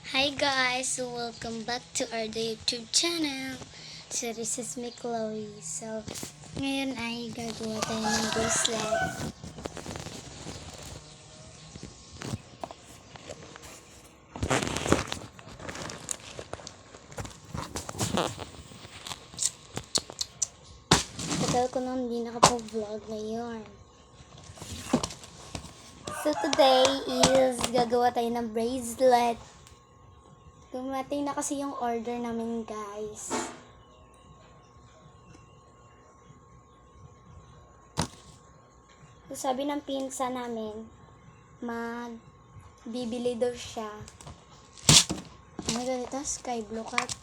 Hi guys! So welcome back to our YouTube channel. So this is me Chloe. So ngayon ay gagawa tayo ng bracelet. Tagal ko nang hindi nakapag-vlog ngayon. So today is gagawa tayo ng bracelet. Dumating na kasi yung order namin guys. So sabi ng pinsa namin, magbibili daw siya. Ano ganito? Sky blue cut.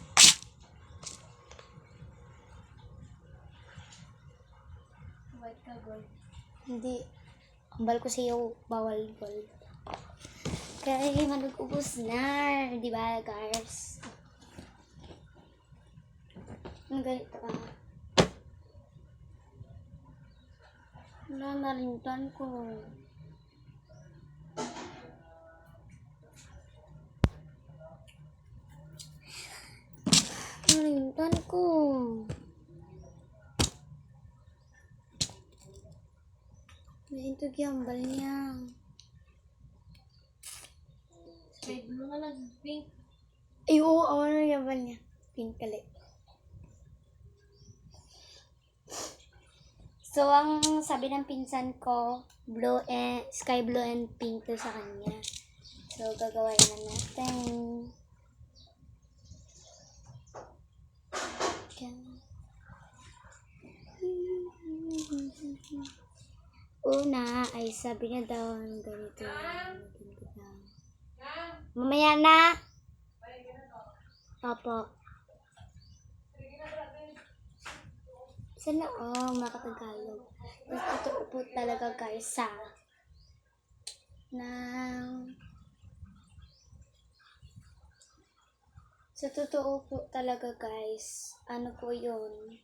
White ka gold. Hindi. Ambal ko sa'yo, bawal gold. Kaya manug-ubos na. Di ba guys? Ang ganito ka. Wala, narintan ko. Narintan ko. Naintog yung ambal niya. Sky blue na lang, pink. Ay, oo, awan na yung ambal niya. Pink kalit. So, ang sabi ng pinsan ko, sky blue and pink to sa kanya. So, gagawain na natin. Una, ay sabi niya daw ng ganito. Mamaya na! Opo. Sana makatagalog. Totoo po talaga guys sa totoo po talaga guys, ano po yun,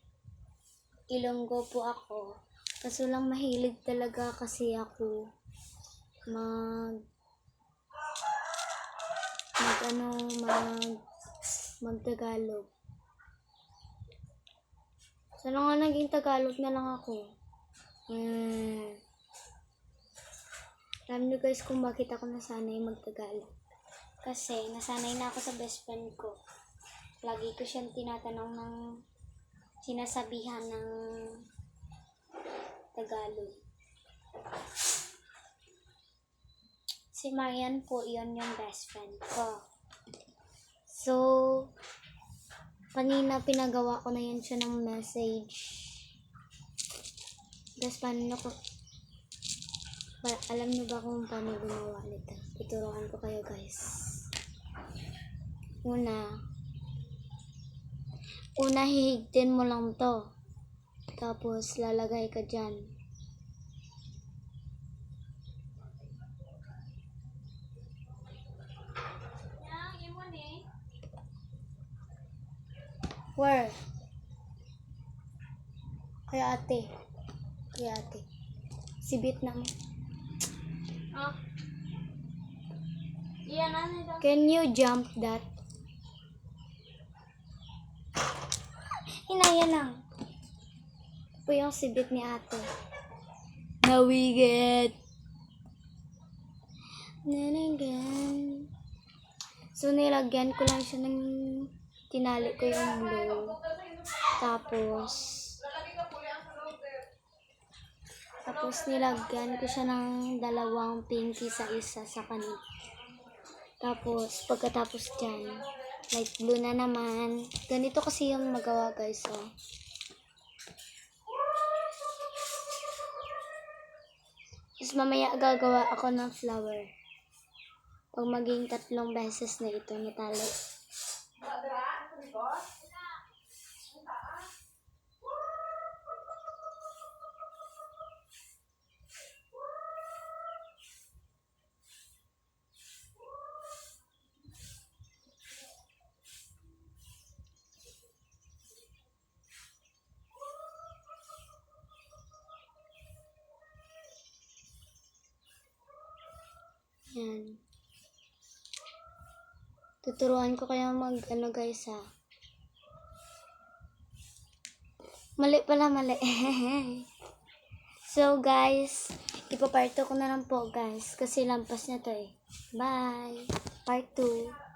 Ilonggo po ako. Kaso lang mahilig talaga kasi ako mag-Tagalog. Sana nga naging Tagalog na lang ako. Alam niyo guys kung bakit ako nasanay mag-Tagalog. Kasi nasanay na ako sa best friend ko. Lagi ko siyang tinatanong ng sinasabihan ng Tagalog. Si Marian po, iyon yung best friend ko. So, kanina pinagawa ko na yun siya ng message. Guys, alam niyo ba kung paano gumawa nito? Tuturuan ko kayo guys. Una hihigtin mo lang to. Tapos lalagay ka dyan. Where? Kaya ate. Si Vietnam. Ah. Iyan na nito. Can you jump that? Hinaya lang. Ito po yung sibit ni ate. Nawigit. Nalagyan. So, nilagyan ko lang siya ng tinali ko yung blue. Tapos nilagyan ko siya ng dalawang pinky sa isa sa kanila. Tapos, pagkatapos dyan, light blue na naman. Ganito kasi yung magawa guys, oh. Tapos mamaya gagawa ako ng flower. Pag maging 3 beses na ito natali. Yan. Tuturuan ko kayo mag ano guys ha. Mali pala, mali. So guys, ipaparto ko na lang po guys. Kasi lampas na to eh. Bye! Part 2.